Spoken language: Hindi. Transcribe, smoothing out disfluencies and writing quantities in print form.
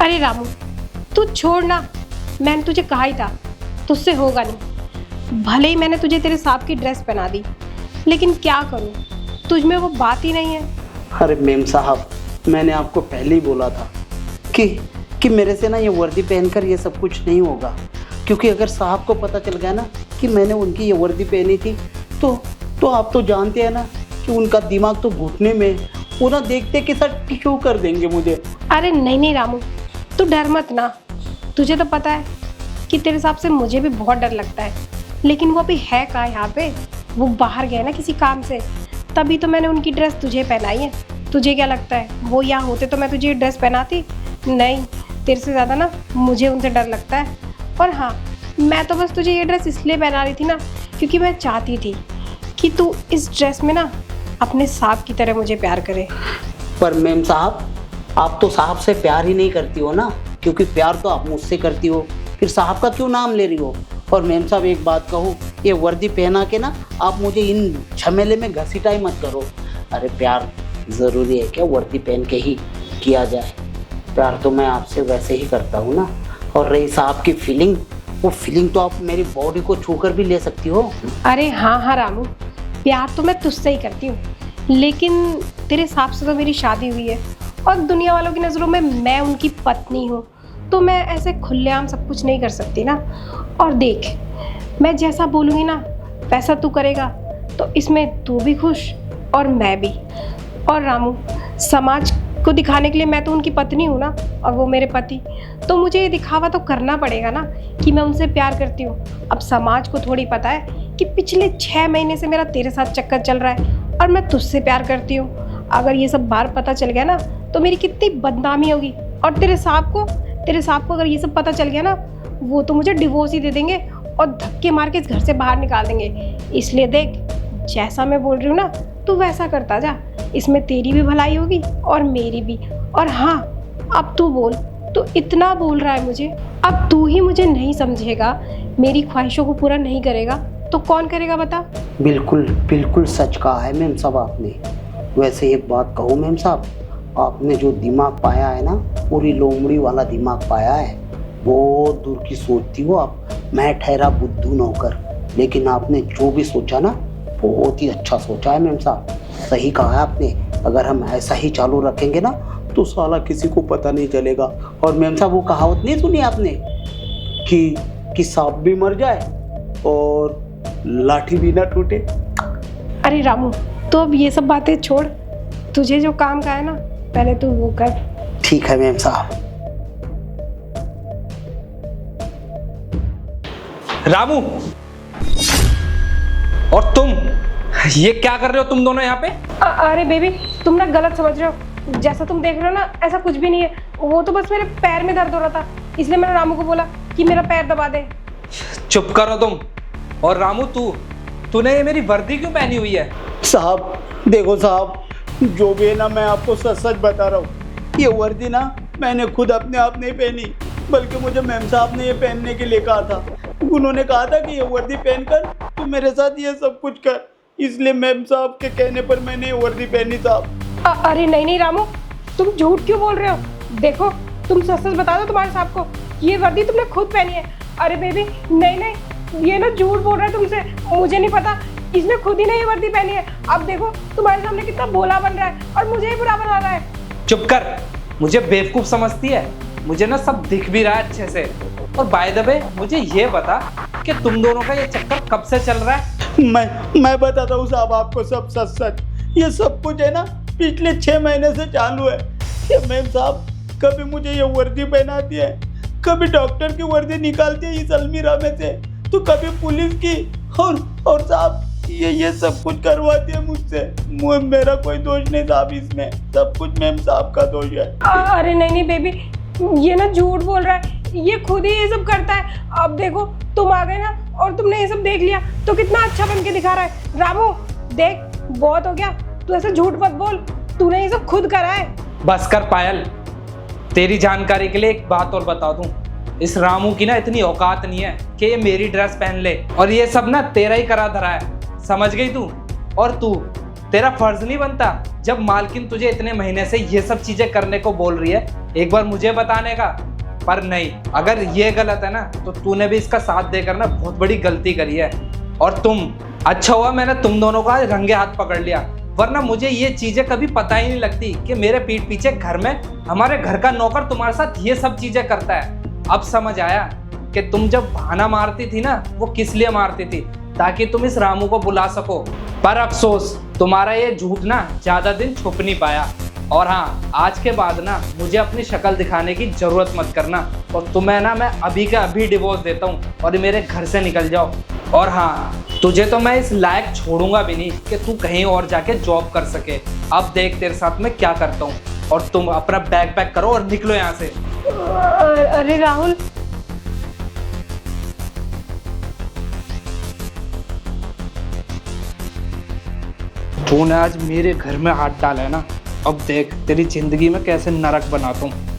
अरे रामू, तू छोड़ ना। मैंने तुझे कहा ही था तुझसे होगा नहीं। भले ही मैंने तुझे तेरे सांप की ड्रेस पहना दी, लेकिन क्या करूं, तुझ में वो बात ही नहीं है। अरे मेम साहब, मैंने आपको पहले ही बोला था कि मेरे से ना ये वर्दी पहनकर ये सब कुछ नहीं होगा। क्योंकि अगर साहब को पता चल गया ना कि मैंने उनकी ये वर्दी पहनी थी तो आप तो जानते हैं ना कि उनका दिमाग तो घुटने में, वो ना देखते कि सर टिश्यू कर देंगे मुझे। अरे नहीं रामू, तू डर मत ना। तुझे तो पता है कि तेरे हिसाब से मुझे भी बहुत डर लगता है, लेकिन वो अभी है कहाँ यहाँ पे। वो बाहर गए ना किसी काम से, तभी तो मैंने उनकी ड्रेस तुझे पहनाई है। तुझे क्या लगता है वो यहाँ होते तो मैं तुझे ये ड्रेस पहनाती? नहीं, तेरे से ज़्यादा ना मुझे उनसे डर लगता है। और हाँ, मैं तो बस तुझे ये ड्रेस इसलिए पहना रही थी ना क्योंकि मैं चाहती थी कि तू इस ड्रेस में ना अपने सांप की तरह मुझे प्यार करे। पर मेम साहब, आप तो साहब से प्यार ही नहीं करती हो ना, क्योंकि प्यार तो आप मुझसे करती हो, फिर साहब का क्यों नाम ले रही हो? और मेम साहब एक बात कहूँ, ये वर्दी पहना के ना आप मुझे इन झमेले में घसीटाई मत करो। अरे प्यार ज़रूरी है क्या वर्दी पहन के ही किया जाए? प्यार तो मैं आपसे वैसे ही करता हूँ ना। और रही साहब की फीलिंग, वो फीलिंग तो आप मेरी बॉडी को छूकर भी ले सकती हो। अरे हाँ रामू, प्यार तो मैं तुझसे ही करती हूँ, लेकिन तेरे हिसाब से तो मेरी शादी हुई है और दुनिया वालों की नज़रों में मैं उनकी पत्नी हूँ, तो मैं ऐसे खुलेआम सब कुछ नहीं कर सकती ना। और देख, मैं जैसा बोलूँगी ना वैसा तू करेगा, तो इसमें तू भी खुश और मैं भी। और रामू, समाज को दिखाने के लिए मैं तो उनकी पत्नी हूँ ना, और वो मेरे पति, तो मुझे ये दिखावा तो करना पड़ेगा ना कि मैं उनसे प्यार करती हूँ। अब समाज को थोड़ी पता है कि पिछले 6 महीने से मेरा तेरे साथ चक्कर चल रहा है और मैं तुझसे प्यार करती हूँ। अगर ये सब बाहर पता चल गया ना तो मेरी कितनी बदनामी होगी। और तेरे सांप को अगर ये सब पता चल गया ना, वो तो मुझे डिवोर्स ही दे देंगे और धक्के मार के इस घर से बाहर निकाल देंगे। इसलिए देख, जैसा मैं बोल रही हूँ ना तू वैसा करता जा, इसमें तेरी भी भलाई होगी और मेरी भी। और हाँ, अब तू बोल, तू इतना बोल रहा है मुझे, अब तू ही मुझे नहीं समझेगा, मेरी ख्वाहिशों को पूरा नहीं करेगा तो कौन करेगा बता? बिल्कुल बिल्कुल सच कहा है मेम साहब आपने। वैसे एक बात कहूँ मेम साहब, आपने जो दिमाग पाया है ना, पूरी लोमड़ी वाला दिमाग पाया है। बहुत दूर की सोचती हो आप, मैं ठहरा बुद्धू नौकर, लेकिन आपने जो भी सोचा ना बहुत ही अच्छा सोचा है मेम साहब। सही कहा है आपने। अगर हम ऐसा ही चालू रखेंगे ना तो साला किसी को पता नहीं चलेगा। और मेम साहब, वो कहावत नहीं सुनी आपने कि सांप भी मर जाए और लाठी भी ना टूटे? अरे रामू, तो अब ये सब बातें छोड़, तुझे जो काम का है ना पहले तू वो कर। ठीक है मेम साहब। रामू, और तुम ये क्या कर रहे हो तुम दोनों यहाँ पे? अरे बेबी, तुम ना गलत समझ रहे हो। जैसा तुम देख रहे हो ना ऐसा कुछ भी नहीं है। वो तो बस मेरे पैर में दर्द हो रहा था, इसलिए मैंने रामू को बोला कि मेरा पैर दबा दे। चुप करो तुम। और रामू, तूने ये मेरी वर्दी क्यों पहनी हुई है? साहब देखो साहब, जो भी है ना, मैं आपको सच सच बता रहा हूँ। ये वर्दी ना मैंने खुद अपने आप नहीं पहनी, बल्कि मुझे मैम साहब ने ये पहनने के लिए कहा था। उन्होंने कहा था कि ये वर्दी पहनकर तू मेरे साथ ये सब कुछ कर, इसलिए मैम साहब के कहने पर मैंने ये वर्दी पहनी साहब। अरे नहीं रामू, तुम झूठ क्यों बोल रहे हो? देखो, तुम सच सच बता दो तुम्हारे साहब को, ये वर्दी तुमने खुद पहनी है। अरे बेबी नहीं, ये ना झूठ बोल रहा है तुमसे, मुझे नहीं पता, इसने खुद ही नहीं ये वर्दी पहनी है। अब देखो तुम्हारे सामने कितना भोला बन रहा है और मुझे ही बुरा बना रहा है। चुप कर, मुझे बेवकूफ समझती है? मुझे ना सब दिख भी रहा है अच्छे से। और बाय द वे, मुझे ये बता कि तुम दोनों का ये चक्कर कब से चल रहा है? मैं बताता हूँ साहब आपको सब सच सच। ये सब कुछ है ना पिछले 6 महीने से चालू है। ये मैम साहब कभी मुझे ये वर्दी पहनाती है, कभी डॉक्टर की वर्दी निकालती है इस अलमीरा में से, तो कभी पुलिस की, और साहब ये सब कुछ करवाती है मुझसे। मेरा कोई दोष नहीं साहब, इसमें सब कुछ मैम साहब का दोष है। अरे नहीं बेबी, ये ना झूठ बोल रहा है, ये खुद ही ये सब करता है। अब देखो तुम आ गए ना और तुमने ये सब देख लिया तो कितना अच्छा बन के दिखा रहा है। रामू देख, बहुत हो गया, तू ऐसे झूठ मत बोल, तूने ये सब खुद करा है। बस कर पायल, तेरी जानकारी के लिए एक बात और बता दूं, इस रामू की ना इतनी औकात नहीं है कि ये मेरी ड्रेस पहन ले, और ये सब ना तेरा ही करा धरा है, समझ गई तू? और तू तेरा फर्ज नहीं बनता जब मालकिन तुझे इतने महीने से ये सब चीजें करने को बोल रही है एक बार मुझे बताने का? पर नहीं, अगर ये गलत है ना तो तूने भी इसका साथ देकर ना बहुत बड़ी गलती करी है। और अच्छा हुआ मैंने तुम दोनों का रंगे हाथ पकड़ लिया, वरना मुझे ये चीजें कभी पता ही नहीं लगती कि मेरे पीठ पीछे घर में हमारे घर का नौकर तुम्हारे साथ ये सब चीजें करता है। अब समझ आया कि तुम जब बहाना मारती थी ना वो किस लिए मारती थी, ताकि तुम इस रामू को बुला सको। पर अफसोस तुम्हारा ये झूठ ना ज्यादा दिन छुप नहीं पाया। और हाँ, आज के बाद ना मुझे अपनी शक्ल दिखाने की जरूरत मत करना, और तुम्हें ना मैं अभी का अभी डिवोर्स देता हूँ और मेरे घर से निकल जाओ। और हाँ, तुझे तो मैं इस लायक छोड़ूंगा भी नहीं कि तू कहीं और जाके जॉब कर सके। अब देख तेरे साथ मैं क्या करता हूँ, और तुम अपना बैग पैक करो और निकलो यहाँ से। अरे राहुल, तूने आज मेरे घर में हाथ डाला है ना, अब देख तेरी जिंदगी में कैसे नरक बनाता हूँ।